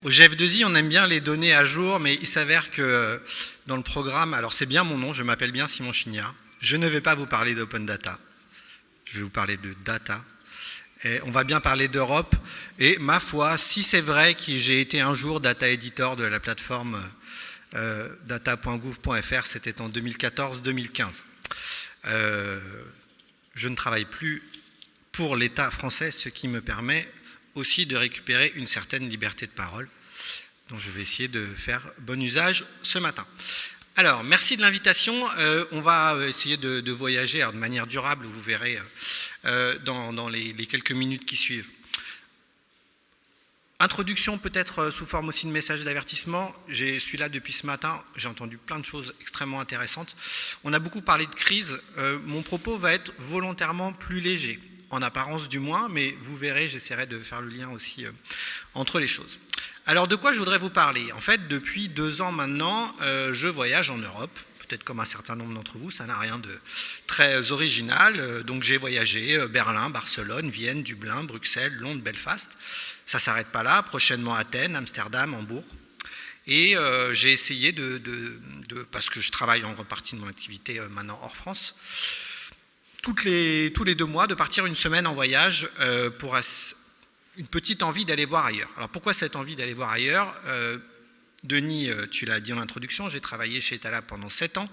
Au GF2I, on aime bien les données à jour, mais il s'avère que dans le programme, alors c'est bien mon nom, je m'appelle bien Simon Chignard, je ne vais pas vous parler d'open data, je vais vous parler de data. Et on va bien parler d'Europe, et ma foi, si c'est vrai que j'ai été un jour data editor de la plateforme data.gouv.fr, c'était en 2014-2015. Je ne travaille plus pour l'État français, ce qui me permet aussi de récupérer une certaine liberté de parole, dont je vais essayer de faire bon usage ce matin. Alors, merci de l'invitation. On va essayer de voyager de manière durable, vous verrez dans les quelques minutes qui suivent. Introduction peut-être sous forme aussi de message d'avertissement. Je suis là depuis ce matin, j'ai entendu plein de choses extrêmement intéressantes. On a beaucoup parlé de crise. Mon propos va être volontairement plus léger, en apparence du moins, mais vous verrez, j'essaierai de faire le lien aussi entre les choses. Alors de quoi je voudrais vous parler ? En fait, depuis 2 ans maintenant, je voyage en Europe. Peut-être comme un certain nombre d'entre vous, ça n'a rien de très original. Donc j'ai voyagé Berlin, Barcelone, Vienne, Dublin, Bruxelles, Londres, Belfast. Ça ne s'arrête pas là, prochainement Athènes, Amsterdam, Hambourg. Et j'ai essayé parce que je travaille en grande partie de mon activité maintenant hors France, tous les 2 mois, de partir une semaine en voyage pour une petite envie d'aller voir ailleurs. Alors pourquoi cette envie d'aller voir ailleurs ? Denis, tu l'as dit en introduction, j'ai travaillé chez Etalab pendant 7 ans.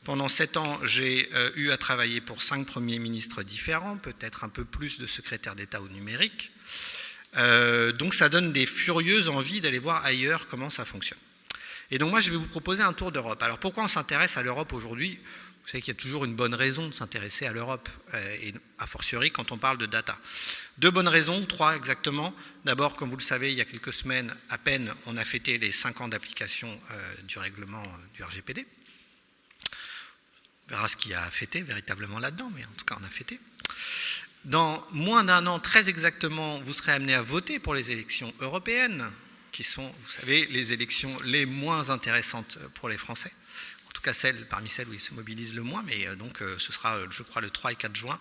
Pendant 7 ans, j'ai eu à travailler pour 5 premiers ministres différents, peut-être un peu plus de secrétaires d'État au numérique. Donc ça donne des furieuses envies d'aller voir ailleurs comment ça fonctionne. Et donc moi, je vais vous proposer un tour d'Europe. Alors pourquoi on s'intéresse à l'Europe aujourd'hui ? Vous savez qu'il y a toujours une bonne raison de s'intéresser à l'Europe, et a fortiori quand on parle de data. 2 bonnes raisons, 3 exactement. D'abord, comme vous le savez, il y a quelques semaines à peine, on a fêté les 5 ans d'application du règlement du RGPD. On verra ce qu'il y a à fêter véritablement là-dedans, mais en tout cas, on a fêté. Dans moins d'1 an, très exactement, vous serez amené à voter pour les élections européennes, qui sont, vous savez, les élections les moins intéressantes pour les Français. En tout cas parmi celles où ils se mobilisent le moins, mais donc ce sera, je crois, le 3 et 4 juin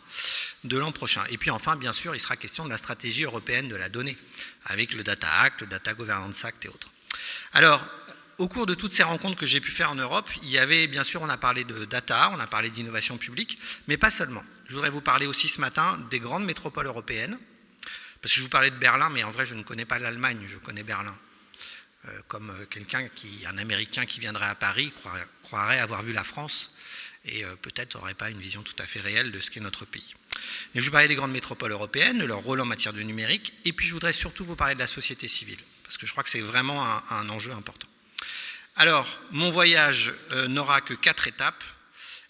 de l'an prochain. Et puis enfin, bien sûr, il sera question de la stratégie européenne de la donnée, avec le Data Act, le Data Governance Act et autres. Alors, au cours de toutes ces rencontres que j'ai pu faire en Europe, il y avait, bien sûr, on a parlé de data, on a parlé d'innovation publique, mais pas seulement. Je voudrais vous parler aussi ce matin des grandes métropoles européennes, parce que je vous parlais de Berlin, mais en vrai, je ne connais pas l'Allemagne, je connais Berlin. Comme un Américain qui viendrait à Paris croirait avoir vu la France et peut-être n'aurait pas une vision tout à fait réelle de ce qu'est notre pays. Mais je vous parlais des grandes métropoles européennes, de leur rôle en matière de numérique, et puis je voudrais surtout vous parler de la société civile, parce que je crois que c'est vraiment un enjeu important. Alors, mon voyage n'aura que 4 étapes,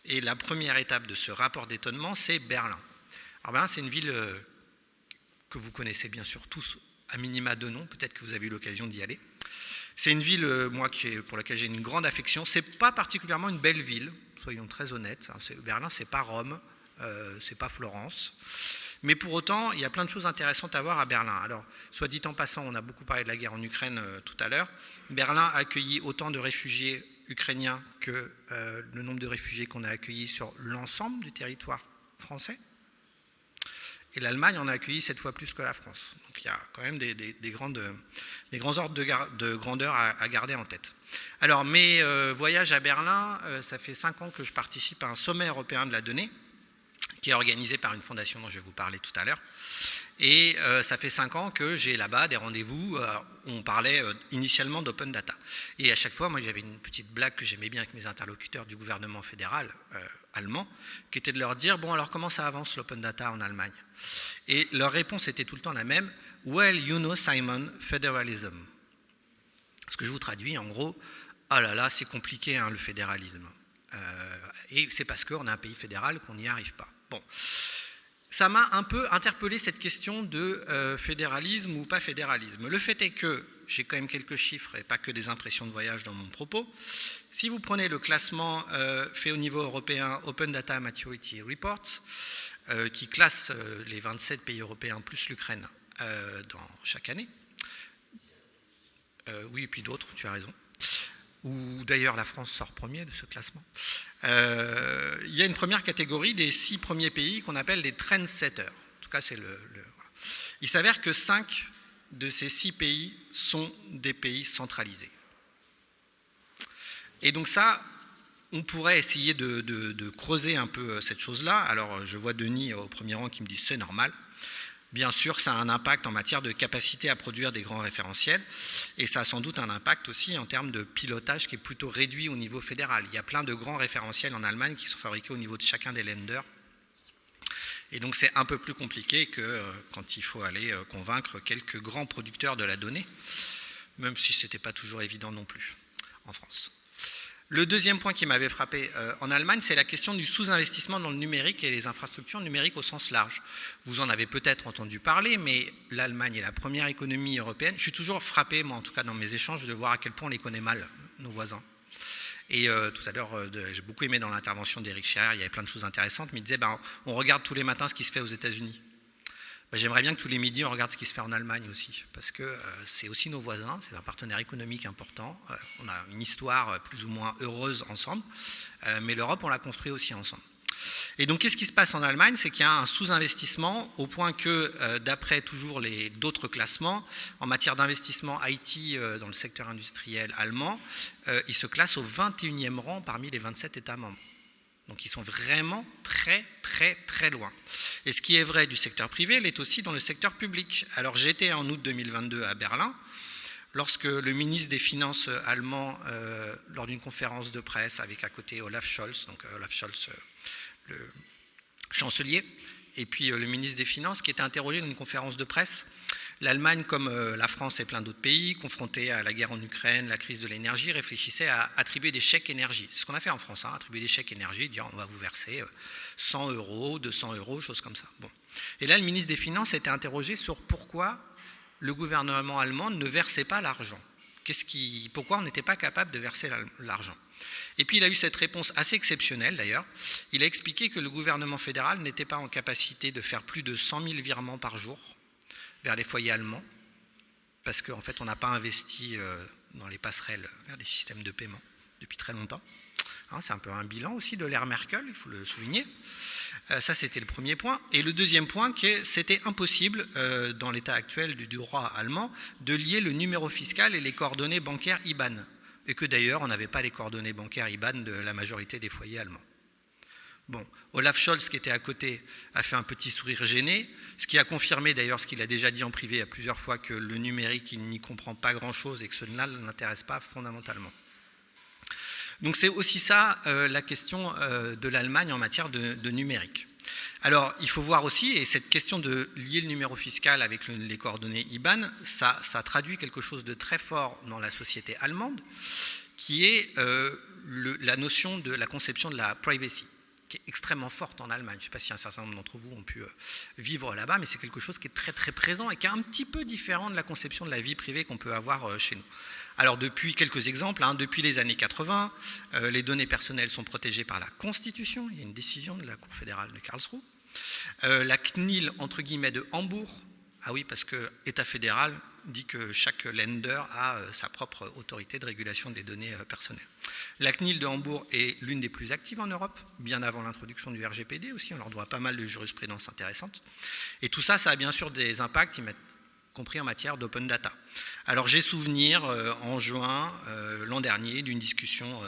et la première étape de ce rapport d'étonnement, c'est Berlin. Alors Berlin, c'est une ville que vous connaissez bien sûr tous, à minima de nom, peut-être que vous avez eu l'occasion d'y aller. C'est une ville, moi, pour laquelle j'ai une grande affection. C'est pas particulièrement une belle ville, soyons très honnêtes. Berlin, c'est pas Rome, c'est pas Florence. Mais pour autant, il y a plein de choses intéressantes à voir à Berlin. Alors, soit dit en passant, on a beaucoup parlé de la guerre en Ukraine tout à l'heure. Berlin a accueilli autant de réfugiés ukrainiens que le nombre de réfugiés qu'on a accueillis sur l'ensemble du territoire français. Et l'Allemagne en a accueilli 7 fois plus que la France. Donc il y a quand même des grands ordres de grandeur à garder en tête. Alors mes voyages à Berlin, ça fait 5 ans que je participe à un sommet européen de la donnée, qui est organisé par une fondation dont je vais vous parler tout à l'heure. Et ça fait 5 ans que j'ai là-bas des rendez-vous où on parlait initialement d'open data. Et à chaque fois, moi j'avais une petite blague que j'aimais bien avec mes interlocuteurs du gouvernement fédéral allemand, qui était de leur dire, bon alors comment ça avance l'open data en Allemagne ? Et leur réponse était tout le temps la même, well you know Simon, federalism. Ce que je vous traduis en gros, ah là là c'est compliqué le fédéralisme. Et c'est parce qu'on a un pays fédéral qu'on n'y arrive pas. Bon. Ça m'a un peu interpellé cette question de fédéralisme ou pas fédéralisme. Le fait est que j'ai quand même quelques chiffres et pas que des impressions de voyage dans mon propos. Si vous prenez le classement fait au niveau européen Open Data Maturity Report, qui classe les 27 pays européens plus l'Ukraine dans chaque année, oui et puis d'autres, tu as raison, ou d'ailleurs la France sort premier de ce classement, il y a une première catégorie des 6 premiers pays qu'on appelle les trendsetters. En tout cas, c'est il s'avère que 5 de ces 6 pays sont des pays centralisés. Et donc ça, on pourrait essayer de creuser un peu cette chose-là. Alors je vois Denis au premier rang qui me dit c'est normal. Bien sûr, ça a un impact en matière de capacité à produire des grands référentiels et ça a sans doute un impact aussi en termes de pilotage qui est plutôt réduit au niveau fédéral. Il y a plein de grands référentiels en Allemagne qui sont fabriqués au niveau de chacun des lenders. Et donc c'est un peu plus compliqué que quand il faut aller convaincre quelques grands producteurs de la donnée, même si ce n'était pas toujours évident non plus en France. Le deuxième point qui m'avait frappé en Allemagne, c'est la question du sous-investissement dans le numérique et les infrastructures numériques au sens large. Vous en avez peut-être entendu parler, mais l'Allemagne est la première économie européenne. Je suis toujours frappé, moi en tout cas dans mes échanges, de voir à quel point on les connaît mal, nos voisins. Et tout à l'heure, j'ai beaucoup aimé dans l'intervention d'Éric Scherer, il y avait plein de choses intéressantes, mais il disait, on regarde tous les matins ce qui se fait aux États-Unis. J'aimerais bien que tous les midis, on regarde ce qui se fait en Allemagne aussi, parce que c'est aussi nos voisins, c'est un partenaire économique important, on a une histoire plus ou moins heureuse ensemble, mais l'Europe, on l'a construit aussi ensemble. Et donc, qu'est-ce qui se passe en Allemagne? C'est qu'il y a un sous-investissement au point que, d'après toujours d'autres classements, en matière d'investissement IT dans le secteur industriel allemand, il se classe au 21e rang parmi les 27 États membres. Donc ils sont vraiment très très très loin. Et ce qui est vrai du secteur privé l'est aussi dans le secteur public. Alors j'étais en août 2022 à Berlin, lorsque le ministre des Finances allemand, lors d'une conférence de presse avec à côté Olaf Scholz, donc Olaf Scholz, le chancelier, et puis le ministre des Finances qui était interrogé dans une conférence de presse. L'Allemagne, comme la France et plein d'autres pays, confrontés à la guerre en Ukraine, la crise de l'énergie, réfléchissaient à attribuer des chèques énergie. C'est ce qu'on a fait en France, attribuer des chèques énergie, dire on va vous verser 100 €, 200 €, choses comme ça. Bon. Et là, le ministre des Finances a été interrogé sur pourquoi le gouvernement allemand ne versait pas l'argent. Pourquoi on n'était pas capable de verser l'argent? Et puis il a eu cette réponse assez exceptionnelle d'ailleurs. Il a expliqué que le gouvernement fédéral n'était pas en capacité de faire plus de 100 000 virements par jour vers les foyers allemands, parce qu'en fait on n'a pas investi dans les passerelles vers des systèmes de paiement depuis très longtemps. C'est un peu un bilan aussi de l'ère Merkel, il faut le souligner. Ça c'était le premier point. Et le deuxième point, c'était impossible dans l'état actuel du droit allemand de lier le numéro fiscal et les coordonnées bancaires IBAN. Et que d'ailleurs on n'avait pas les coordonnées bancaires IBAN de la majorité des foyers allemands. Bon, Olaf Scholz, qui était à côté, a fait un petit sourire gêné, ce qui a confirmé d'ailleurs ce qu'il a déjà dit en privé à plusieurs fois, que le numérique, il n'y comprend pas grand-chose et que cela ne l'intéresse pas fondamentalement. Donc c'est aussi ça la question de l'Allemagne en matière de numérique. Alors il faut voir aussi, et cette question de lier le numéro fiscal avec les coordonnées IBAN, ça traduit quelque chose de très fort dans la société allemande, qui est la notion de la conception de la privacy, qui est extrêmement forte en Allemagne. Je ne sais pas si un certain nombre d'entre vous ont pu vivre là-bas, mais c'est quelque chose qui est très très présent et qui est un petit peu différent de la conception de la vie privée qu'on peut avoir chez nous. Alors depuis quelques exemples, depuis les années 80, les données personnelles sont protégées par la Constitution, il y a une décision de la Cour fédérale de Karlsruhe. La CNIL, entre guillemets, de Hambourg, oui, parce que l'État fédéral dit que chaque lender a sa propre autorité de régulation des données personnelles. La CNIL de Hambourg est l'une des plus actives en Europe, bien avant l'introduction du RGPD aussi, on leur doit pas mal de jurisprudence intéressante. Et tout ça, ça a bien sûr des impacts, y compris en matière d'open data. Alors j'ai souvenir en juin l'an dernier d'une discussion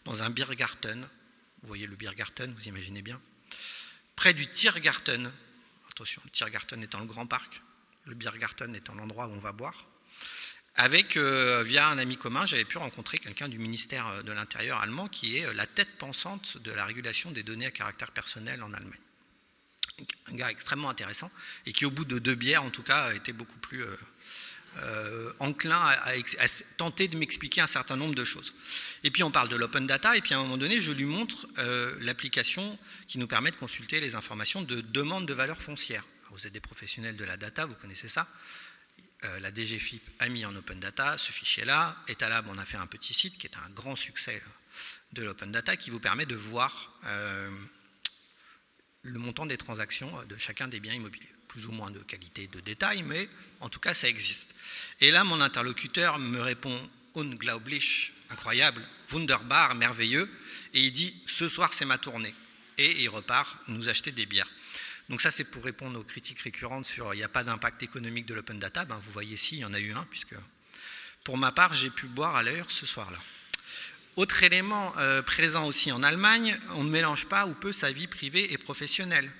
dans un Biergarten, vous voyez le Biergarten, vous imaginez bien, près du Tiergarten, attention, le Tiergarten étant le grand parc, le Biergarten étant l'endroit où on va boire, avec, via un ami commun, j'avais pu rencontrer quelqu'un du ministère de l'Intérieur allemand qui est la tête pensante de la régulation des données à caractère personnel en Allemagne. Un gars extrêmement intéressant et qui, au bout de 2 bières, en tout cas, a été beaucoup plus enclin à tenter de m'expliquer un certain nombre de choses. Et puis on parle de l'open data, et puis à un moment donné, je lui montre l'application qui nous permet de consulter les informations de demande de valeur foncière. Alors, vous êtes des professionnels de la data, vous connaissez ça. La DGFiP a mis en open data ce fichier-là. Etalab, on a fait un petit site qui est un grand succès de l'open data qui vous permet de voir le montant des transactions de chacun des biens immobiliers. Plus ou moins de qualité, de détail, mais en tout cas, ça existe. Et là, mon interlocuteur me répond « unglaublich », incroyable, « wunderbar », merveilleux, et il dit « ce soir, c'est ma tournée ». Et il repart nous acheter des bières. Donc ça, c'est pour répondre aux critiques récurrentes sur il n'y a pas d'impact économique de l'open data. Ben, vous voyez ici, il y en a eu un, puisque pour ma part, j'ai pu boire à l'heure ce soir-là. Autre élément présent aussi en Allemagne, on ne mélange pas ou peu sa vie privée et professionnelle.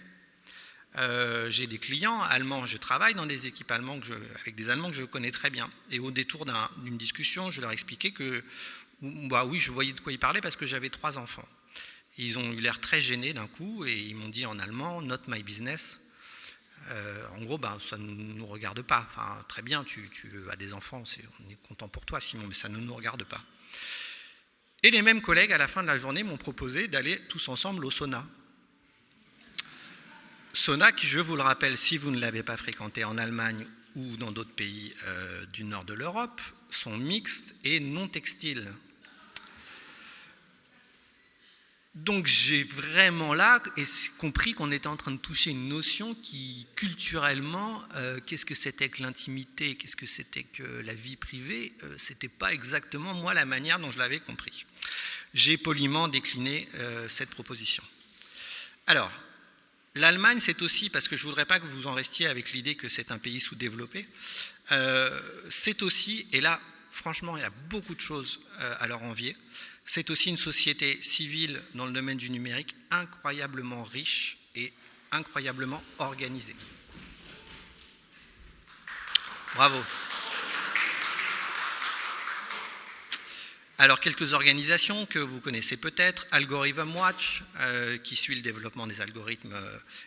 J'ai des clients allemands, je travaille dans des équipes allemandes avec des Allemands que je connais très bien. Et au détour d'une discussion, je leur expliquais que, bah oui, je voyais de quoi ils parlaient parce que j'avais 3 enfants. Ils ont eu l'air très gênés d'un coup et ils m'ont dit en allemand « not my business ». En gros, bah, ça ne nous regarde pas. Enfin, très bien, tu as des enfants, on est content pour toi Simon, mais ça ne nous regarde pas. Et les mêmes collègues à la fin de la journée m'ont proposé d'aller tous ensemble au sauna. Sauna qui, je vous le rappelle, si vous ne l'avez pas fréquenté en Allemagne ou dans d'autres pays du nord de l'Europe, sont mixtes et non textiles. Donc j'ai vraiment là compris qu'on était en train de toucher une notion qui, culturellement, qu'est-ce que c'était que l'intimité, qu'est-ce que c'était que la vie privée, c'était pas exactement moi la manière dont je l'avais compris. J'ai poliment décliné cette proposition. Alors, l'Allemagne, c'est aussi, parce que je ne voudrais pas que vous en restiez avec l'idée que c'est un pays sous-développé, c'est aussi, et là, franchement, il y a beaucoup de choses à leur envier, c'est aussi une société civile dans le domaine du numérique incroyablement riche et incroyablement organisée. Bravo. Alors, quelques organisations que vous connaissez peut-être, Algorithm Watch, qui suit le développement des algorithmes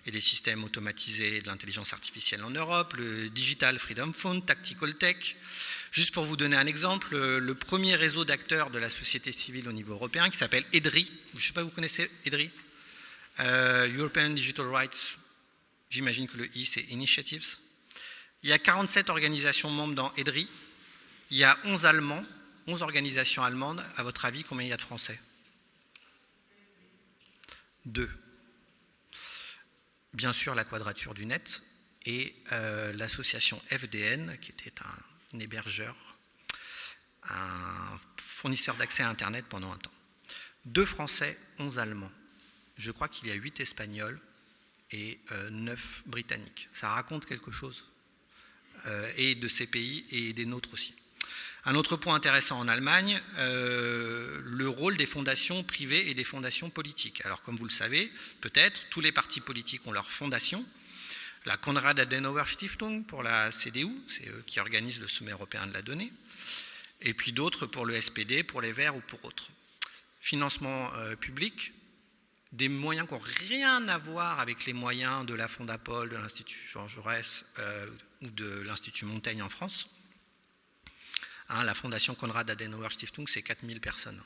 et des systèmes automatisés de l'intelligence artificielle en Europe, le Digital Freedom Fund, Tactical Tech. Juste pour vous donner un exemple, le premier réseau d'acteurs de la société civile au niveau européen, qui s'appelle EDRI, je ne sais pas si vous connaissez EDRI, European Digital Rights, j'imagine que le I c'est Initiatives. Il y a 47 organisations membres dans EDRI, il y a 11 Allemands, 11 organisations allemandes. À votre avis, combien il y a de Français ? 2. Bien sûr, la Quadrature du Net et l'association FDN, qui était un hébergeur, un fournisseur d'accès à Internet pendant un temps. 2 Français, 11 Allemands. Je crois qu'il y a 8 Espagnols et 9 Britanniques. Ça raconte quelque chose, et de ces pays et des nôtres aussi. Un autre point intéressant en Allemagne, le rôle des fondations privées et des fondations politiques. Alors comme vous le savez, peut-être, tous les partis politiques ont leur fondation. La Konrad Adenauer Stiftung pour la CDU, c'est eux qui organisent le sommet européen de la donnée. Et puis d'autres pour le SPD, pour les Verts ou pour autres. Financement public, des moyens qui n'ont rien à voir avec les moyens de la Fondapol, de l'Institut Jean Jaurès ou de l'Institut Montaigne en France. La fondation Konrad Adenauer Stiftung, c'est 4000 personnes,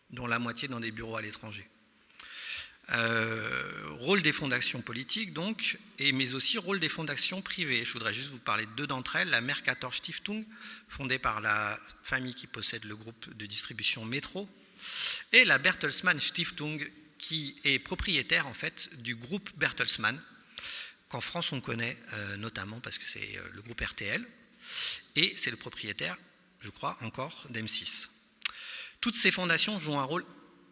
dont la moitié dans des bureaux à l'étranger. Rôle des fondations politiques, donc, mais aussi rôle des fondations privées. Je voudrais juste vous parler de 2 d'entre elles. La Mercator Stiftung, fondée par la famille qui possède le groupe de distribution Metro, et la Bertelsmann Stiftung, qui est propriétaire, en fait, du groupe Bertelsmann, qu'en France on connaît notamment parce que c'est le groupe RTL, et c'est le propriétaire, je crois, encore d'M6. Toutes ces fondations jouent un rôle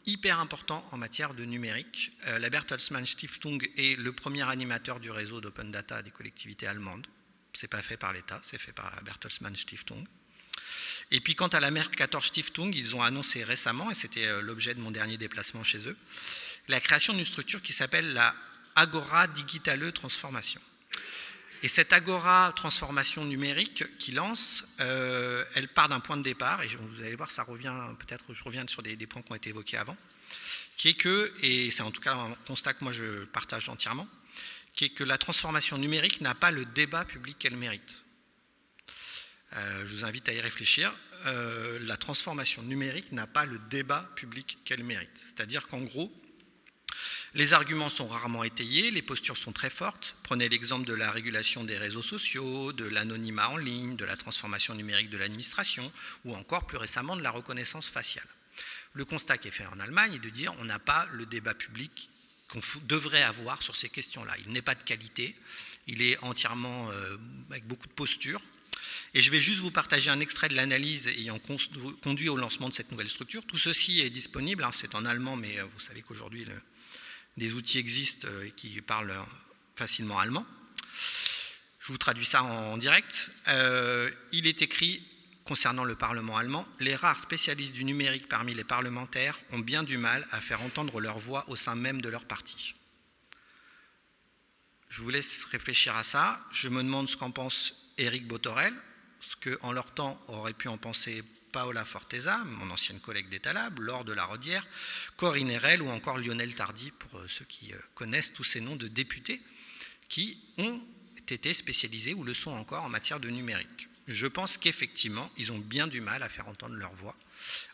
hyper important en matière de numérique. La Bertelsmann Stiftung est le premier animateur du réseau d'open data des collectivités allemandes. Ce n'est pas fait par l'État, c'est fait par la Bertelsmann Stiftung. Et puis quant à la Mercator Stiftung, ils ont annoncé récemment, et c'était l'objet de mon dernier déplacement chez eux, la création d'une structure qui s'appelle la Agora Digitale Transformation. Et cette Agora Transformation numérique qui lance, elle part d'un point de départ, et vous allez voir, ça revient, peut-être je reviens sur des points qui ont été évoqués avant, qui est que, et c'est en tout cas un constat que moi je partage entièrement, qui est que la transformation numérique n'a pas le débat public qu'elle mérite. Je vous invite à y réfléchir. La transformation numérique n'a pas le débat public qu'elle mérite. C'est-à-dire qu'en gros, les arguments sont rarement étayés, les postures sont très fortes. Prenez l'exemple de la régulation des réseaux sociaux, de l'anonymat en ligne, de la transformation numérique de l'administration, ou encore plus récemment de la reconnaissance faciale. Le constat qui est fait en Allemagne est de dire on n'a pas le débat public qu'on devrait avoir sur ces questions-là. Il n'est pas de qualité, il est entièrement avec beaucoup de postures. Et je vais juste vous partager un extrait de l'analyse ayant conduit au lancement de cette nouvelle structure. Tout ceci est disponible, c'est en allemand, mais vous savez qu'aujourd'hui des outils existent qui parlent facilement allemand. Je vous traduis ça en direct. Il est écrit concernant le Parlement allemand, les rares spécialistes du numérique parmi les parlementaires ont bien du mal à faire entendre leur voix au sein même de leur parti. Je vous laisse réfléchir à ça. Je me demande ce qu'en pense Éric Bothorel, ce qu'en leur temps aurait pu en penser Paola Forteza, mon ancienne collègue d'État Lab, Laure de la Rodière, Corinne Erel ou encore Lionel Tardy, pour ceux qui connaissent tous ces noms de députés qui ont été spécialisés ou le sont encore en matière de numérique. Je pense qu'effectivement, ils ont bien du mal à faire entendre leur voix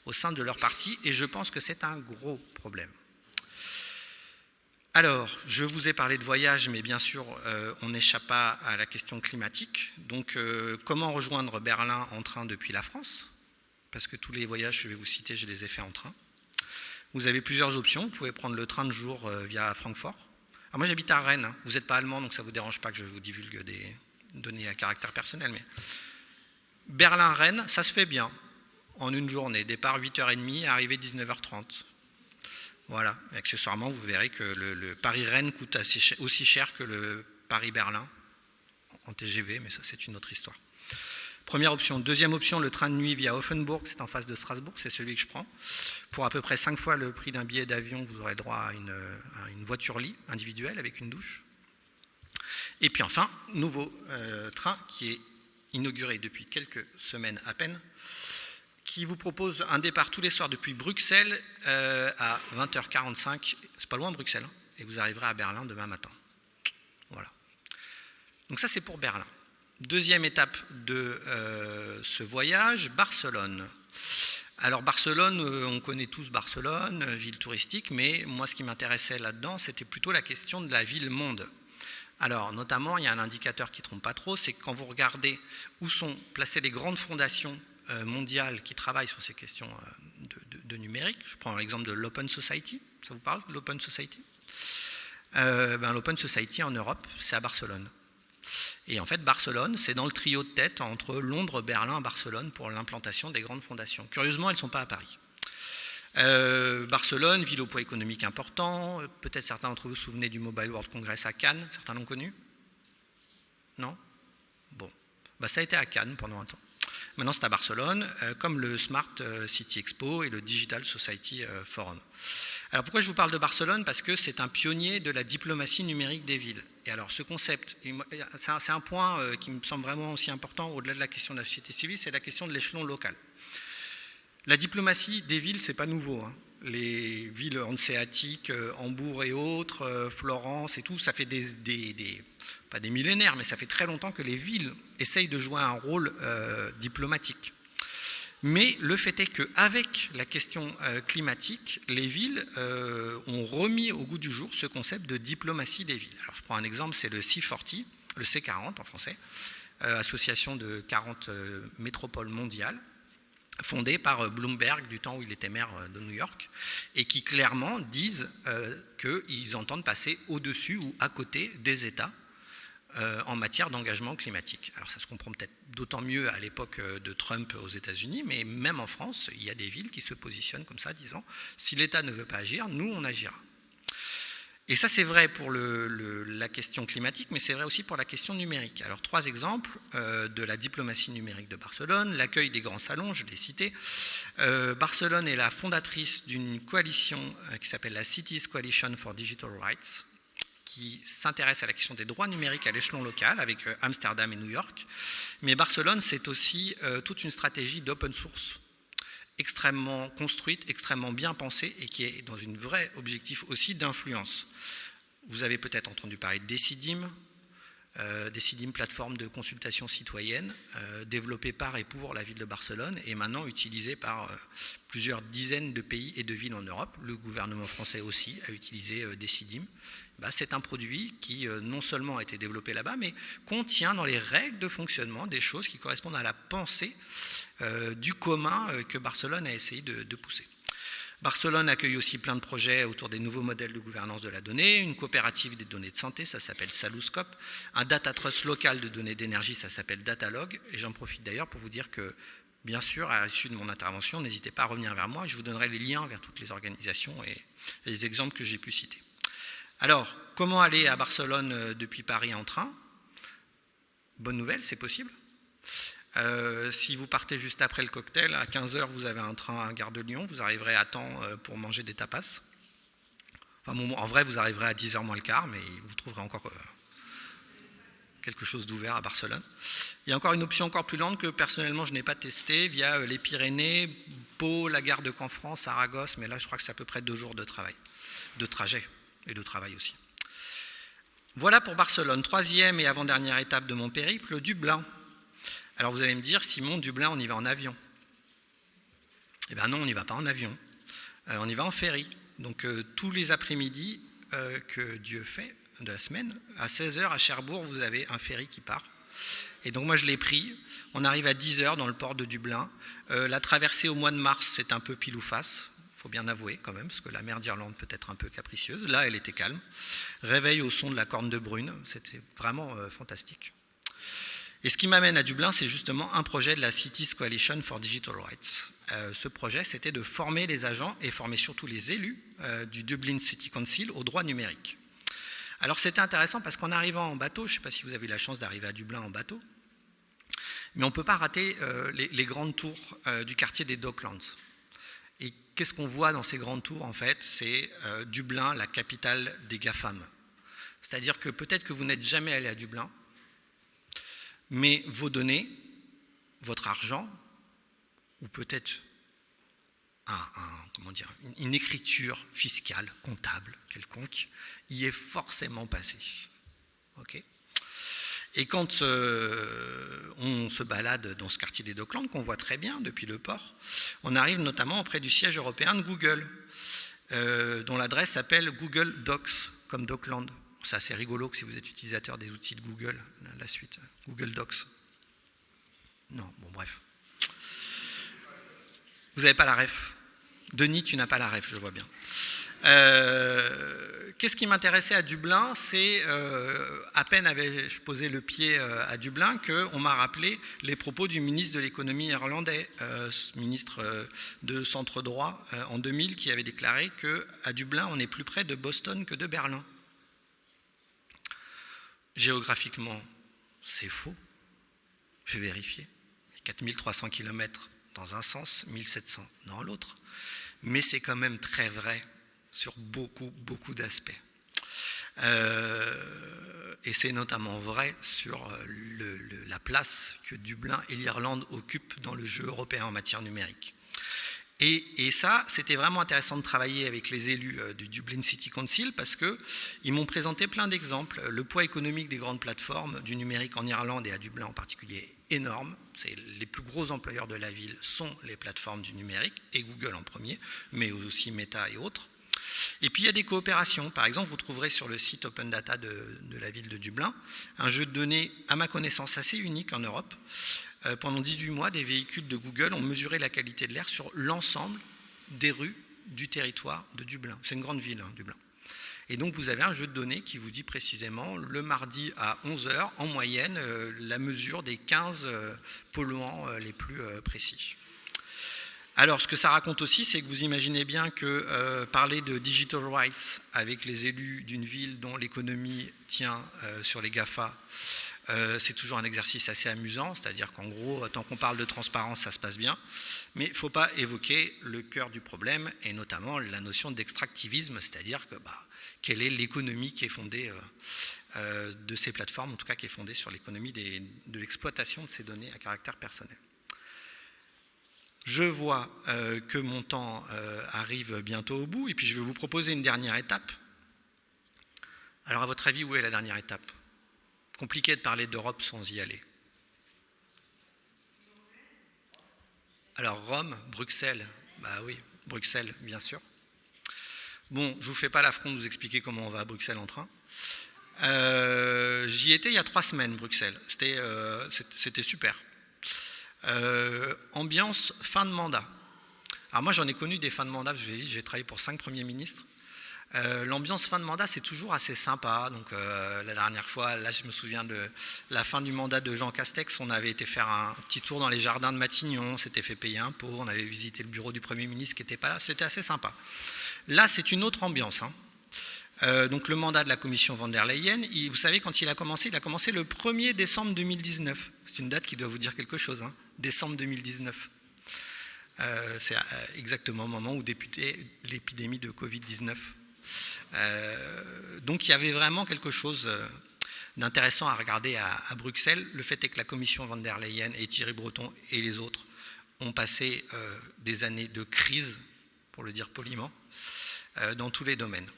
au sein de leur parti et je pense que c'est un gros problème. Alors, je vous ai parlé de voyage, mais bien sûr, on n'échappe pas à la question climatique. Donc, comment rejoindre Berlin en train depuis la France? Parce que tous les voyages que je vais vous citer, je les ai faits en train. Vous avez plusieurs options. Vous pouvez prendre le train de jour via Francfort. Alors moi, j'habite à Rennes. Vous n'êtes pas allemand, donc ça ne vous dérange pas que je vous divulgue des données à caractère personnel. Mais Berlin-Rennes, ça se fait bien. En une journée, départ 8h30, arrivée 19h30. Voilà. Et accessoirement, vous verrez que le Paris-Rennes coûte aussi cher que le Paris-Berlin en TGV, mais ça, c'est une autre histoire. Première option. Deuxième option, le train de nuit via Offenbourg, c'est en face de Strasbourg, c'est celui que je prends. Pour à peu près 5 fois le prix d'un billet d'avion, vous aurez droit à une voiture-lit individuelle avec une douche. Et puis enfin, nouveau train qui est inauguré depuis quelques semaines à peine, qui vous propose un départ tous les soirs depuis Bruxelles à 20h45. C'est pas loin de Bruxelles, hein, et vous arriverez à Berlin demain matin. Voilà. Donc ça, c'est pour Berlin. Deuxième étape de ce voyage, Barcelone. Alors Barcelone, on connaît tous Barcelone, ville touristique, mais moi ce qui m'intéressait là-dedans, c'était plutôt la question de la ville-monde. Alors notamment, il y a un indicateur qui ne trompe pas trop, c'est que quand vous regardez où sont placées les grandes fondations mondiales qui travaillent sur ces questions de numérique, je prends l'exemple de l'Open Society, ça vous parle, l'Open Society? L'Open Society en Europe, c'est à Barcelone. Et en fait, Barcelone, c'est dans le trio de tête entre Londres, Berlin et Barcelone pour l'implantation des grandes fondations. Curieusement, elles ne sont pas à Paris. Barcelone, ville au poids économique important. Peut-être certains d'entre vous vous souvenez du Mobile World Congress à Cannes. Certains l'ont connu? Non? Bon. Ça a été à Cannes pendant un temps. Maintenant, c'est à Barcelone, comme le Smart City Expo et le Digital Society Forum. Alors pourquoi je vous parle de Barcelone? Parce que c'est un pionnier de la diplomatie numérique des villes. Et alors ce concept, c'est un point qui me semble vraiment aussi important au-delà de la question de la société civile, c'est la question de l'échelon local. La diplomatie des villes, c'est pas nouveau, hein. Les villes hanséatiques, Hambourg et autres, Florence et tout, ça fait pas des millénaires, mais ça fait très longtemps que les villes essayent de jouer un rôle diplomatique. Mais le fait est qu'avec la question climatique, les villes ont remis au goût du jour ce concept de diplomatie des villes. Alors je prends un exemple, c'est le C40, le C40 en français, association de 40 métropoles mondiales, fondée par Bloomberg du temps où il était maire de New York, et qui clairement disent qu'ils entendent passer au-dessus ou à côté des États en matière d'engagement climatique. Alors ça se comprend peut-être d'autant mieux à l'époque de Trump aux États-Unis, mais même en France, il y a des villes qui se positionnent comme ça, disant si l'État ne veut pas agir, nous on agira. Et ça c'est vrai pour la question climatique, mais c'est vrai aussi pour la question numérique. Alors 3 exemples de la diplomatie numérique de Barcelone, l'accueil des grands salons, je l'ai cité. Barcelone est la fondatrice d'une coalition qui s'appelle la Cities Coalition for Digital Rights, qui s'intéresse à la question des droits numériques à l'échelon local avec Amsterdam et New York. Mais Barcelone, c'est aussi toute une stratégie d'open source extrêmement construite, extrêmement bien pensée et qui est dans un vrai objectif aussi d'influence. Vous avez peut-être entendu parler de Decidim, Decidim, plateforme de consultation citoyenne développée par et pour la ville de Barcelone et maintenant utilisée par plusieurs dizaines de pays et de villes en Europe. Le gouvernement français aussi a utilisé Decidim. C'est un produit qui non seulement a été développé là-bas, mais contient dans les règles de fonctionnement des choses qui correspondent à la pensée du commun que Barcelone a essayé de pousser. Barcelone accueille aussi plein de projets autour des nouveaux modèles de gouvernance de la donnée, une coopérative des données de santé, ça s'appelle Saluscope, un data trust local de données d'énergie, ça s'appelle Datalog, et j'en profite d'ailleurs pour vous dire que, bien sûr, à l'issue de mon intervention, n'hésitez pas à revenir vers moi, je vous donnerai les liens vers toutes les organisations et les exemples que j'ai pu citer. Alors, comment aller à Barcelone depuis Paris en train? Bonne nouvelle, c'est possible. Si vous partez juste après le cocktail, à 15h, vous avez un train à Gare de Lyon, vous arriverez à temps pour manger des tapas. Enfin, bon, en vrai, vous arriverez à 10h moins le quart, mais vous trouverez encore quelque chose d'ouvert à Barcelone. Il y a encore une option encore plus lente que personnellement je n'ai pas testée, via les Pyrénées, Pau, la gare de Canfranc, Saragosse, mais là je crois que c'est à peu près 2 jours de trajet et de travail aussi. Voilà pour Barcelone. Troisième et avant-dernière étape de mon périple, Dublin. Alors vous allez me dire, Simon, Dublin, on y va en avion. Eh bien non, on n'y va pas en avion. On y va en ferry. Donc tous les après-midi que Dieu fait de la semaine, à 16h à Cherbourg, vous avez un ferry qui part. Et donc moi je l'ai pris. On arrive à 10h dans le port de Dublin. La traversée au mois de mars, c'est un peu pile ou face. Il faut bien avouer quand même, parce que la mer d'Irlande peut être un peu capricieuse. Là, elle était calme. Réveil au son de la corne de brune. C'était vraiment fantastique. Et ce qui m'amène à Dublin, c'est justement un projet de la Cities Coalition for Digital Rights. Ce projet, c'était de former les agents et former surtout les élus du Dublin City Council au droit numérique. Alors c'était intéressant parce qu'en arrivant en bateau, je ne sais pas si vous avez eu la chance d'arriver à Dublin en bateau, mais on ne peut pas rater les grandes tours du quartier des Docklands. Et qu'est-ce qu'on voit dans ces grandes tours en fait? C'est Dublin, la capitale des GAFAM. C'est-à-dire que peut-être que vous n'êtes jamais allé à Dublin, mais vos données, votre argent, ou peut-être une écriture fiscale, comptable, quelconque, y est forcément passé. Okay. Et quand on se balade dans ce quartier des Docklands, qu'on voit très bien depuis le port, on arrive notamment auprès du siège européen de Google, dont l'adresse s'appelle Google Docs, comme Dockland. C'est assez rigolo que si vous êtes utilisateur des outils de Google, la suite, Google Docs. Non, bon bref. Vous n'avez pas la ref. Denis, tu n'as pas la ref, je vois bien. Qu'est-ce qui m'intéressait à Dublin? C'est à peine avais-je posé le pied à Dublin qu'on m'a rappelé les propos du ministre de l'économie irlandais, ministre de centre droit en 2000, qui avait déclaré qu'à Dublin, on est plus près de Boston que de Berlin. Géographiquement, c'est faux. Je vais vérifier. 4300 km dans un sens, 1700 dans l'autre. Mais c'est quand même très vrai sur beaucoup d'aspects. Et c'est notamment vrai sur la place que Dublin et l'Irlande occupent dans le jeu européen en matière numérique. Et ça, c'était vraiment intéressant de travailler avec les élus du Dublin City Council parce qu'ils m'ont présenté plein d'exemples. Le poids économique des grandes plateformes du numérique en Irlande et à Dublin en particulier est énorme. Les plus gros employeurs de la ville sont les plateformes du numérique, et Google en premier, mais aussi Meta et autres. Et puis il y a des coopérations. Par exemple, vous trouverez sur le site Open Data de la ville de Dublin un jeu de données, à ma connaissance, assez unique en Europe. Pendant 18 mois, des véhicules de Google ont mesuré la qualité de l'air sur l'ensemble des rues du territoire de Dublin. C'est une grande ville, Dublin. Et donc vous avez un jeu de données qui vous dit précisément, le mardi à 11h, en moyenne, la mesure des 15 polluants les plus précis. Alors, ce que ça raconte aussi, c'est que vous imaginez bien que parler de digital rights avec les élus d'une ville dont l'économie tient sur les GAFA, c'est toujours un exercice assez amusant, c'est-à-dire qu'en gros, tant qu'on parle de transparence, ça se passe bien, mais il ne faut pas évoquer le cœur du problème, et notamment la notion d'extractivisme, c'est-à-dire que quelle est l'économie qui est fondée de ces plateformes, en tout cas qui est fondée sur l'économie de l'exploitation de ces données à caractère personnel. Je vois que mon temps arrive bientôt au bout, et puis je vais vous proposer une dernière étape. Alors à votre avis, où est la dernière étape? Compliqué de parler d'Europe sans y aller. Alors Rome, Bruxelles, bah oui, Bruxelles, bien sûr. Bon, je ne vous fais pas l'affront de vous expliquer comment on va à Bruxelles en train. J'y étais il y a 3 semaines, Bruxelles. C'était super. Ambiance fin de mandat. Alors moi, j'en ai connu des fins de mandat, j'ai travaillé pour 5 premiers ministres. L'ambiance fin de mandat, c'est toujours assez sympa. Donc la dernière fois, là je me souviens de la fin du mandat de Jean Castex, on avait été faire un petit tour dans les jardins de Matignon, on s'était fait payer un pot, on avait visité le bureau du Premier ministre qui n'était pas là, c'était assez sympa. Là, c'est une autre ambiance. Donc le mandat de la commission von der Leyen, vous savez, quand il a commencé le 1er décembre 2019. C'est une date qui doit vous dire quelque chose, hein, décembre 2019. C'est exactement au moment où débutait l'épidémie de Covid-19. Donc il y avait vraiment quelque chose d'intéressant à regarder à Bruxelles. Le fait est que la commission von der Leyen et Thierry Breton et les autres ont passé des années de crise, pour le dire poliment, dans tous les domaines.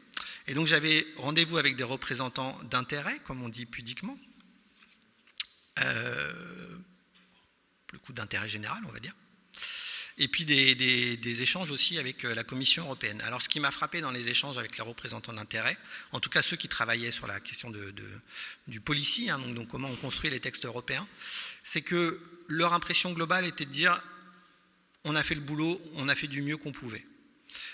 Et donc j'avais rendez-vous avec des représentants d'intérêt, comme on dit pudiquement, le coup d'intérêt général, on va dire, et puis des échanges aussi avec la Commission européenne. Alors ce qui m'a frappé dans les échanges avec les représentants d'intérêt, en tout cas ceux qui travaillaient sur la question du policy, hein, donc comment on construit les textes européens, c'est que leur impression globale était de dire on a fait le boulot, on a fait du mieux qu'on pouvait.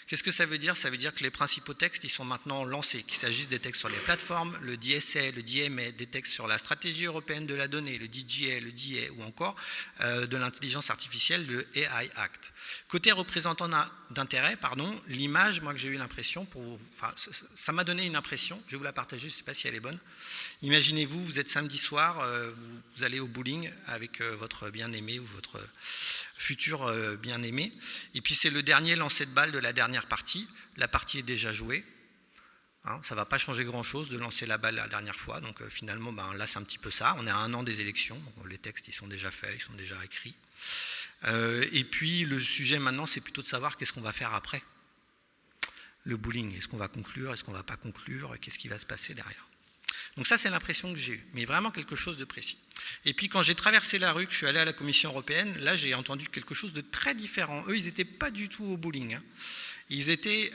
Qu'est-ce que ça veut dire ? Ça veut dire que les principaux textes, ils sont maintenant lancés, qu'il s'agisse des textes sur les plateformes, le DSA, le DMA, des textes sur la stratégie européenne de la donnée, le DGA, le DA, ou encore de l'intelligence artificielle, le AI Act. Côté représentant d'intérêt, l'image, moi que j'ai eu l'impression, ça m'a donné une impression, je vais vous la partager, je ne sais pas si elle est bonne. Imaginez-vous, vous êtes samedi soir, vous allez au bowling avec votre bien-aimé ou votre futur bien-aimé, et puis c'est le dernier lancer de balle de la dernière partie, la partie est déjà jouée, hein, ça ne va pas changer grand-chose de lancer la balle la dernière fois, donc finalement là c'est un petit peu ça, on est à 1 an des élections, donc, les textes ils sont déjà faits, ils sont déjà écrits, et puis le sujet maintenant c'est plutôt de savoir qu'est-ce qu'on va faire après, le bowling, est-ce qu'on va conclure, est-ce qu'on ne va pas conclure, qu'est-ce qui va se passer derrière. Donc ça, c'est l'impression que j'ai eue, mais vraiment quelque chose de précis. Et puis quand j'ai traversé la rue, que je suis allé à la Commission européenne, là j'ai entendu quelque chose de très différent. Eux, ils n'étaient pas du tout au bowling, hein. Ils étaient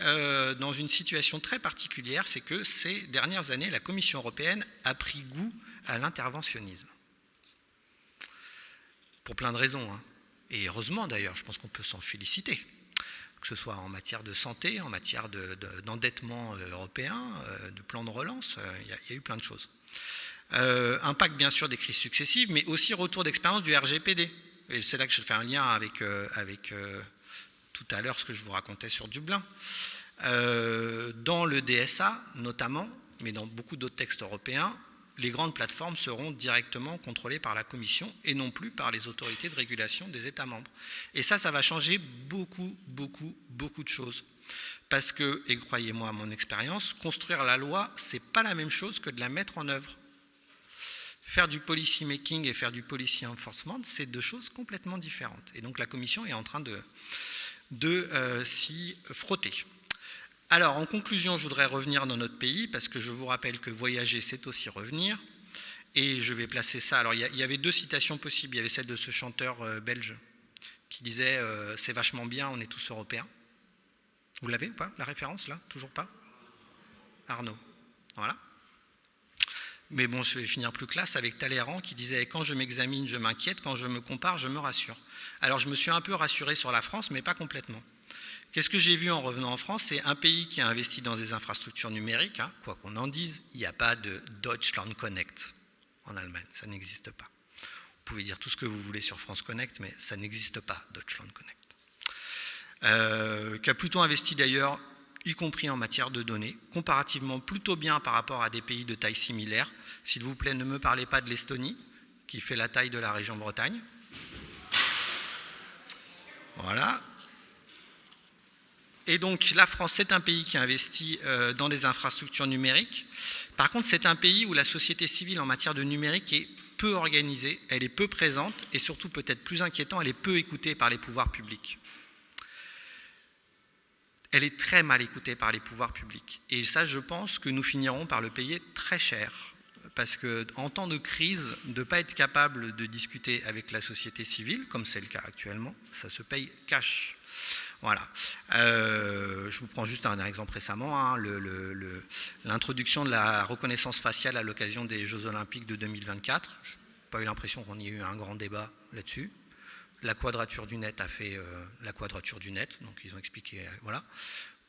dans une situation très particulière, c'est que ces dernières années, la Commission européenne a pris goût à l'interventionnisme. Pour plein de raisons, hein. Et heureusement d'ailleurs, je pense qu'on peut s'en féliciter. Que ce soit en matière de santé, en matière d'endettement européen, de plan de relance, il y a eu plein de choses. Impact bien sûr des crises successives, mais aussi retour d'expérience du RGPD. Et c'est là que je fais un lien avec tout à l'heure ce que je vous racontais sur Dublin. Dans le DSA notamment, mais dans beaucoup d'autres textes européens, les grandes plateformes seront directement contrôlées par la Commission et non plus par les autorités de régulation des États membres. Et ça va changer beaucoup de choses. Parce que, et croyez-moi à mon expérience, construire la loi, c'est pas la même chose que de la mettre en œuvre. Faire du policy making et faire du policy enforcement, c'est deux choses complètement différentes. Et donc la Commission est en train de s'y frotter. Alors, en conclusion, je voudrais revenir dans notre pays, parce que je vous rappelle que voyager, c'est aussi revenir. Et je vais placer ça. Alors, il y avait 2 citations possibles. Il y avait celle de ce chanteur belge qui disait « C'est vachement bien, on est tous européens ». Vous l'avez ou pas, la référence, là? Toujours pas? Arnaud. Voilà. Mais bon, je vais finir plus classe avec Talleyrand qui disait « Quand je m'examine, je m'inquiète. Quand je me compare, je me rassure ». Alors, je me suis un peu rassuré sur la France, mais pas complètement. Qu'est-ce que j'ai vu en revenant en France? C'est un pays qui a investi dans des infrastructures numériques, hein, quoi qu'on en dise, il n'y a pas de Deutschland Connect en Allemagne, ça n'existe pas. Vous pouvez dire tout ce que vous voulez sur France Connect, mais ça n'existe pas, Deutschland Connect. Qui a plutôt investi d'ailleurs, y compris en matière de données, comparativement plutôt bien par rapport à des pays de taille similaire. S'il vous plaît, ne me parlez pas de l'Estonie, qui fait la taille de la région Bretagne. Voilà. Et donc la France, c'est un pays qui investit dans des infrastructures numériques. Par contre, c'est un pays où la société civile en matière de numérique est peu organisée, elle est peu présente et surtout peut-être plus inquiétant, elle est peu écoutée par les pouvoirs publics. Elle est très mal écoutée par les pouvoirs publics. Et ça, je pense que nous finirons par le payer très cher. Parce qu'en temps de crise, de ne pas être capable de discuter avec la société civile, comme c'est le cas actuellement, ça se paye cash. Voilà. Je vous prends juste un exemple récemment, hein, l'introduction de la reconnaissance faciale à l'occasion des Jeux Olympiques de 2024. Je n'ai pas eu l'impression qu'on y ait eu un grand débat là-dessus. La Quadrature du Net a fait la Quadrature du Net, donc ils ont expliqué, voilà.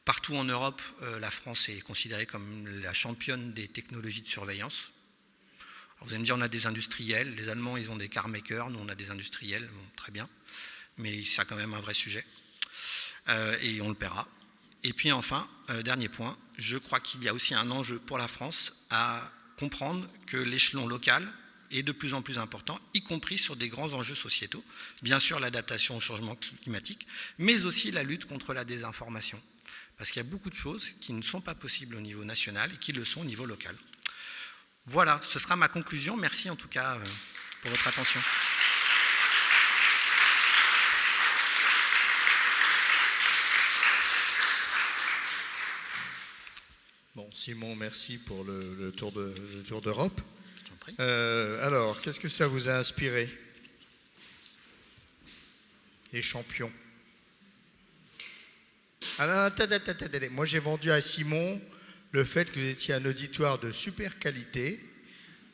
Partout en Europe, la France est considérée comme la championne des technologies de surveillance. Alors vous allez me dire, on a des industriels, les Allemands ils ont des car makers, nous on a des industriels, bon, très bien, mais c'est quand même un vrai sujet. Et on le paiera. Et puis enfin, dernier point, je crois qu'il y a aussi un enjeu pour la France à comprendre que l'échelon local est de plus en plus important, y compris sur des grands enjeux sociétaux, bien sûr l'adaptation au changement climatique, mais aussi la lutte contre la désinformation. Parce qu'il y a beaucoup de choses qui ne sont pas possibles au niveau national et qui le sont au niveau local. Voilà, ce sera ma conclusion. Merci en tout cas pour votre attention. Bon, Simon, merci pour le tour d'Europe. J'en prie. Alors, qu'est-ce que ça vous a inspiré? Les champions. Alors, attendez. Moi, j'ai vendu à Simon le fait que vous étiez un auditoire de super qualité.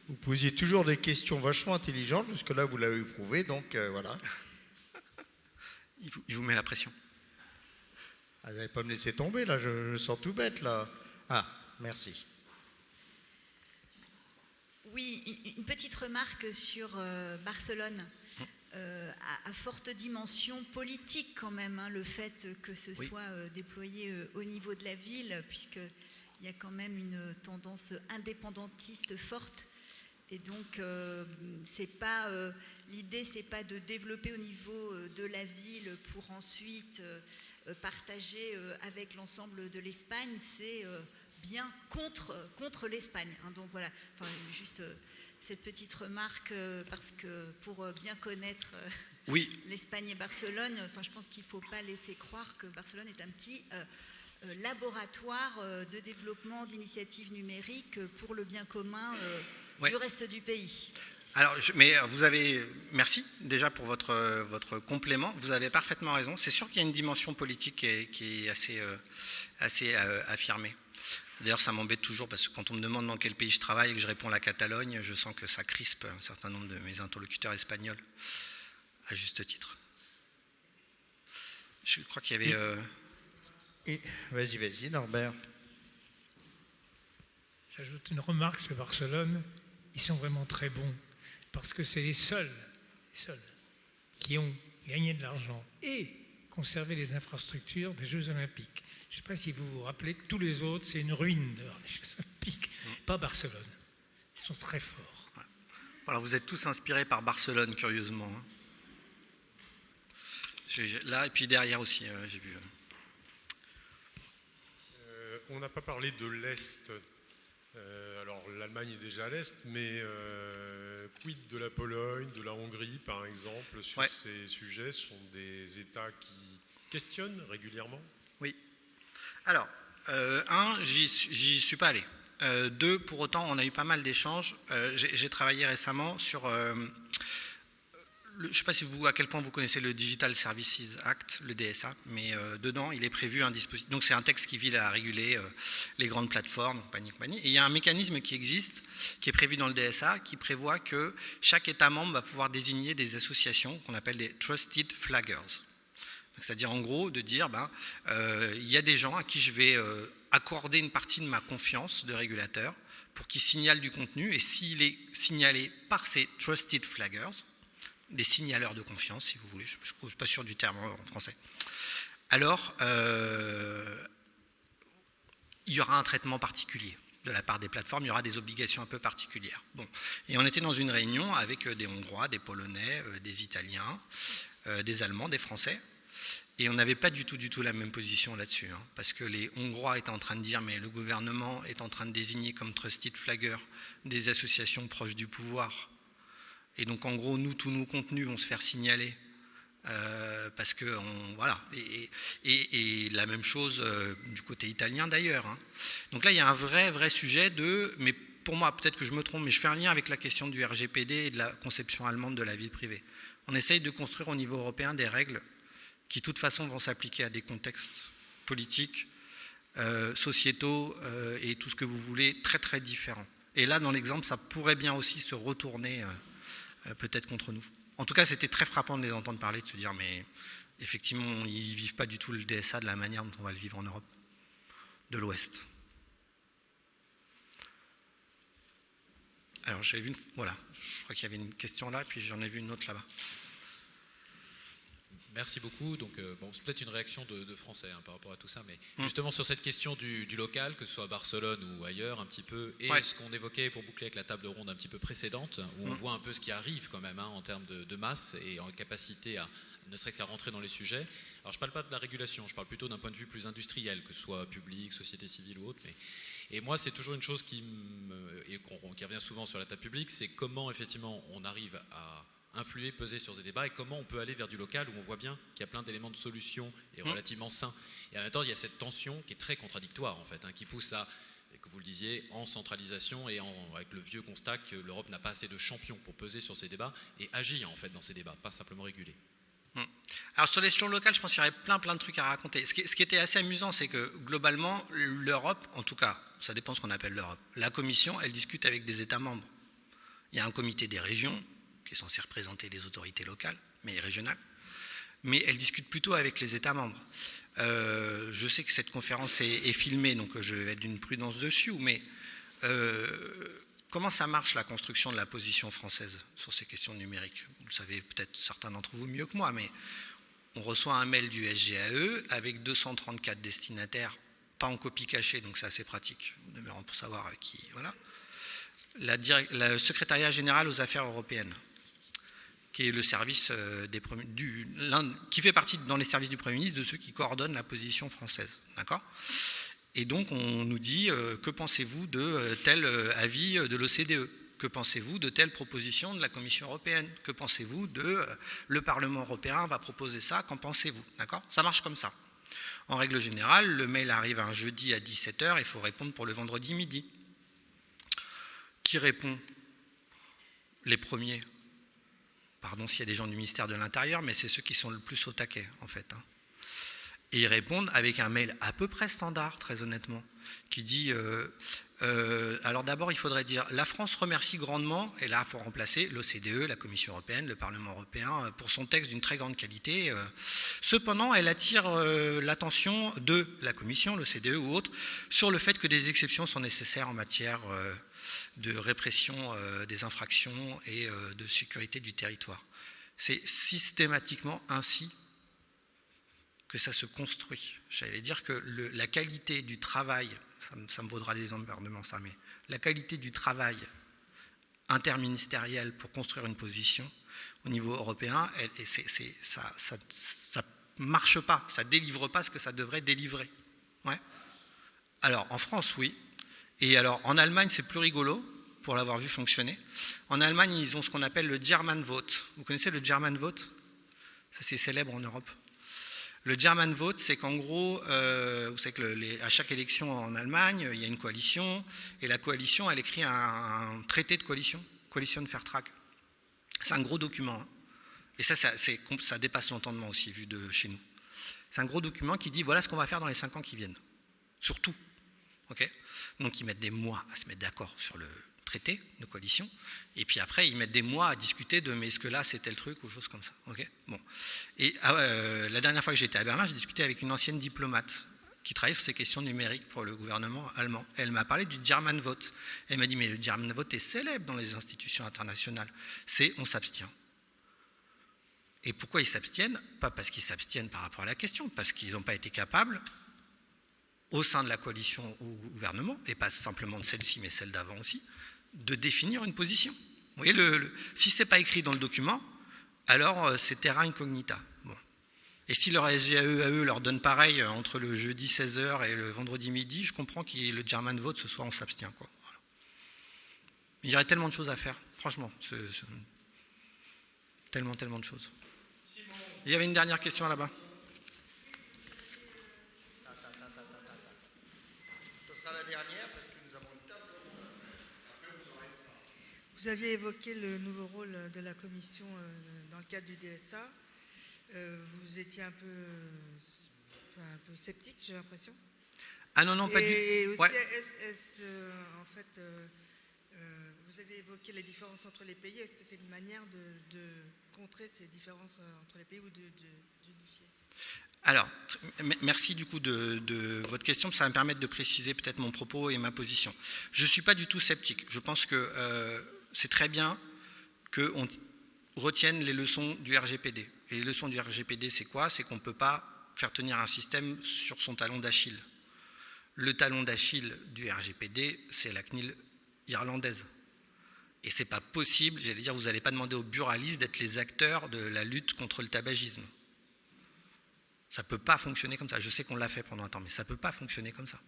Vous posiez toujours des questions vachement intelligentes. Jusque-là, vous l'avez prouvé, donc voilà. Il vous met la pression. Ah, vous n'allez pas me laisser tomber, là, je me sens tout bête, là. Ah, merci. Oui, une petite remarque sur Barcelone. À forte dimension politique quand même, hein, le fait que ce soit déployé au niveau de la ville, puisqu'il y a quand même une tendance indépendantiste forte. Et donc, l'idée, c'est pas de développer au niveau de la ville pour ensuite partager avec l'ensemble de l'Espagne, c'est bien contre l'Espagne. Hein. Donc voilà, enfin, juste cette petite remarque, parce que pour bien connaître l'Espagne et Barcelone, enfin, je pense qu'il ne faut pas laisser croire que Barcelone est un petit laboratoire de développement d'initiatives numériques pour le bien commun du reste du pays. Alors, merci déjà pour votre complément. Vous avez parfaitement raison. C'est sûr qu'il y a une dimension politique qui est assez affirmée. D'ailleurs, ça m'embête toujours parce que quand on me demande dans quel pays je travaille et que je réponds la Catalogne, je sens que ça crispe un certain nombre de mes interlocuteurs espagnols, à juste titre. Je crois qu'il y avait... Vas-y, Norbert. J'ajoute une remarque sur Barcelone. Ils sont vraiment très bons parce que c'est les seuls qui ont gagné de l'argent et conservé les infrastructures des Jeux Olympiques. Je ne sais pas si vous vous rappelez que tous les autres, c'est une ruine dehors des Jeux Olympiques, pas Barcelone. Ils sont très forts. Voilà, vous êtes tous inspirés par Barcelone, curieusement. Là, et puis derrière aussi, j'ai vu. On n'a pas parlé de l'Est. Alors l'Allemagne est déjà à l'Est, mais quid de la Pologne, de la Hongrie par exemple, sur ces sujets, sont des États qui questionnent régulièrement? Oui. Alors, j'y suis pas allé. Deux, pour autant, on a eu pas mal d'échanges. J'ai travaillé récemment sur... je ne sais pas à quel point vous connaissez le Digital Services Act, le DSA, mais dedans, il est prévu un dispositif. Donc, c'est un texte qui vise à réguler les grandes plateformes, compagnie. Et il y a un mécanisme qui existe, qui est prévu dans le DSA, qui prévoit que chaque État membre va pouvoir désigner des associations qu'on appelle des Trusted Flaggers. C'est-à-dire, en gros, de dire, il y a des gens à qui je vais accorder une partie de ma confiance de régulateur pour qu'ils signalent du contenu, et s'il est signalé par ces Trusted Flaggers, des signaleurs de confiance, si vous voulez, je ne suis pas sûr du terme en français, alors il y aura un traitement particulier de la part des plateformes, il y aura des obligations un peu particulières. Bon. Et on était dans une réunion avec des Hongrois, des Polonais, des Italiens, des Allemands, des Français, et on n'avait pas du tout la même position là-dessus, hein, parce que les Hongrois étaient en train de dire, mais le gouvernement est en train de désigner comme Trusted Flagger des associations proches du pouvoir. Et donc, en gros, tous nos contenus vont se faire signaler parce que, voilà. Et la même chose du côté italien d'ailleurs. Hein. Donc là, il y a un vrai sujet mais pour moi, peut-être que je me trompe, mais je fais un lien avec la question du RGPD et de la conception allemande de la vie privée. On essaye de construire au niveau européen des règles qui, de toute façon, vont s'appliquer à des contextes politiques, sociétaux et tout ce que vous voulez, très différents. Et là, dans l'exemple, ça pourrait bien aussi se retourner peut-être contre nous. En tout cas, c'était très frappant de les entendre parler, de se dire, mais effectivement, ils ne vivent pas du tout le DSA de la manière dont on va le vivre en Europe de l'Ouest. Alors, j'avais vu je crois qu'il y avait une question là, puis j'en ai vu une autre là-bas. Merci beaucoup. Donc, c'est peut-être une réaction de Français par rapport à tout ça, mais justement sur cette question du local, que ce soit à Barcelone ou ailleurs un petit peu, et ce qu'on évoquait pour boucler avec la table ronde un petit peu précédente, où on voit un peu ce qui arrive quand même en termes de masse et en capacité à ne serait-ce qu'à rentrer dans les sujets. Alors je ne parle pas de la régulation, je parle plutôt d'un point de vue plus industriel, que ce soit public, société civile ou autre. Et moi, c'est toujours une chose qui revient souvent sur la table publique, c'est comment effectivement on arrive à influer, peser sur ces débats et comment on peut aller vers du local où on voit bien qu'il y a plein d'éléments de solution et relativement sains. Et en même temps, il y a cette tension qui est très contradictoire en fait, qui pousse à, que vous le disiez, en centralisation et avec le vieux constat que l'Europe n'a pas assez de champions pour peser sur ces débats et agir en fait dans ces débats, pas simplement réguler. Alors sur l'échelon local, je pense qu'il y aurait plein de trucs à raconter. Ce qui était assez amusant, c'est que globalement, l'Europe, en tout cas, ça dépend de ce qu'on appelle l'Europe, la Commission, elle discute avec des États membres. Il y a un comité des régions qui est censé représenter les autorités locales, mais régionales, mais elle discute plutôt avec les États membres. Je sais que cette conférence est filmée, donc je vais être d'une prudence dessus, mais comment ça marche la construction de la position française sur ces questions numériques? Vous le savez peut-être certains d'entre vous mieux que moi, mais on reçoit un mail du SGAE avec 234 destinataires, pas en copie cachée, donc c'est assez pratique, pour savoir qui. Voilà. Le secrétariat général aux affaires européennes, qui est le service qui fait partie dans les services du Premier ministre de ceux qui coordonnent la position française. D'accord ? Et donc on nous dit que pensez-vous de tel avis de l'OCDE ? Que pensez-vous de telle proposition de la Commission européenne ? Que pensez-vous de le Parlement européen va proposer ça ? Qu'en pensez-vous ? D'accord ? Ça marche comme ça. En règle générale, le mail arrive un jeudi à 17h, il faut répondre pour le vendredi midi. Qui répond ? Les premiers. Pardon s'il y a des gens du ministère de l'Intérieur, mais c'est ceux qui sont le plus au taquet, en fait. Et ils répondent avec un mail à peu près standard, très honnêtement, qui dit alors d'abord, il faudrait dire la France remercie grandement, et là, il faut remplacer l'OCDE, la Commission européenne, le Parlement européen, pour son texte d'une très grande qualité. Cependant, elle attire l'attention de la Commission, l'OCDE ou autre, sur le fait que des exceptions sont nécessaires en matière de répression des infractions et de sécurité du territoire. C'est systématiquement ainsi que ça se construit. J'allais dire que la qualité du travail, ça me vaudra des emmerdements ça, mais la qualité du travail interministériel pour construire une position au niveau européen, ça marche pas, ça délivre pas ce que ça devrait délivrer. Ouais. Alors en France, oui. Et alors en Allemagne, c'est plus rigolo, pour l'avoir vu fonctionner. En Allemagne, ils ont ce qu'on appelle le German Vote. Vous connaissez le German Vote ? Ça, c'est célèbre en Europe. Le German Vote, c'est qu'en gros, vous savez que à chaque élection en Allemagne, il y a une coalition, et la coalition, elle écrit un traité de coalition, Coalition-Vertrag. C'est un gros document. Et ça dépasse l'entendement aussi, vu de chez nous. C'est un gros document qui dit, voilà ce qu'on va faire dans les 5 ans qui viennent. Surtout. Okay ? Donc, ils mettent des mois à se mettre d'accord sur le traité de coalition, et puis après ils mettent des mois à discuter de mais est-ce que là c'est tel truc ou chose comme ça. Okay, bon. Et la dernière fois que j'étais à Berlin, j'ai discuté avec une ancienne diplomate qui travaille sur ces questions numériques pour le gouvernement allemand. Elle m'a parlé du German Vote. Elle m'a dit mais le German Vote est célèbre dans les institutions internationales. C'est on s'abstient. Et pourquoi ils s'abstiennent ? Pas parce qu'ils s'abstiennent par rapport à la question, parce qu'ils n'ont pas été capables au sein de la coalition au gouvernement, et pas simplement de celle-ci mais celle d'avant aussi, de définir une position. Vous voyez, si ce n'est pas écrit dans le document, alors c'est terra incognita. Bon. Et si leur SGAE leur donne pareil entre le jeudi 16h et le vendredi midi, je comprends que le German Vote, ce soir, on s'abstient. Quoi. Voilà. Il y aurait tellement de choses à faire, franchement. Tellement de choses. Il y avait une dernière question là-bas. Ce sera la dernière, parce que nous avons une table. Vous aviez évoqué le nouveau rôle de la Commission dans le cadre du DSA. Vous étiez un peu sceptique, j'ai l'impression. Ah non, pas du tout. Et aussi, ouais. En fait, vous avez évoqué les différences entre les pays. Est-ce que c'est une manière de contrer ces différences entre les pays ou d'unifier ? Alors, merci du coup de votre question, ça va me permettre de préciser peut-être mon propos et ma position. Je ne suis pas du tout sceptique. Je pense que c'est très bien qu'on retienne les leçons du RGPD. Et les leçons du RGPD, c'est quoi? C'est qu'on ne peut pas faire tenir un système sur son talon d'Achille. Le talon d'Achille du RGPD, c'est la CNIL irlandaise. Et c'est pas possible, j'allais dire, vous n'allez pas demander aux buralistes d'être les acteurs de la lutte contre le tabagisme. Ça ne peut pas fonctionner comme ça. Je sais qu'on l'a fait pendant un temps, mais ça ne peut pas fonctionner comme ça.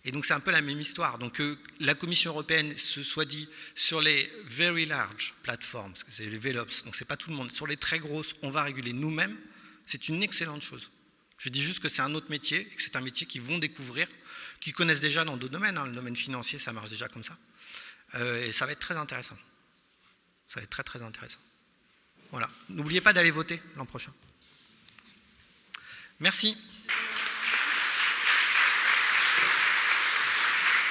Et donc c'est un peu la même histoire. Donc la Commission européenne se soit dit sur les very large platforms, c'est les VELOPS, donc c'est pas tout le monde, sur les très grosses, on va réguler nous-mêmes, c'est une excellente chose. Je dis juste que c'est un autre métier, et que c'est un métier qu'ils vont découvrir, qu'ils connaissent déjà dans d'autres domaines, le domaine financier, ça marche déjà comme ça. Et ça va être très intéressant. Ça va être très très intéressant. Voilà. N'oubliez pas d'aller voter l'an prochain. Merci.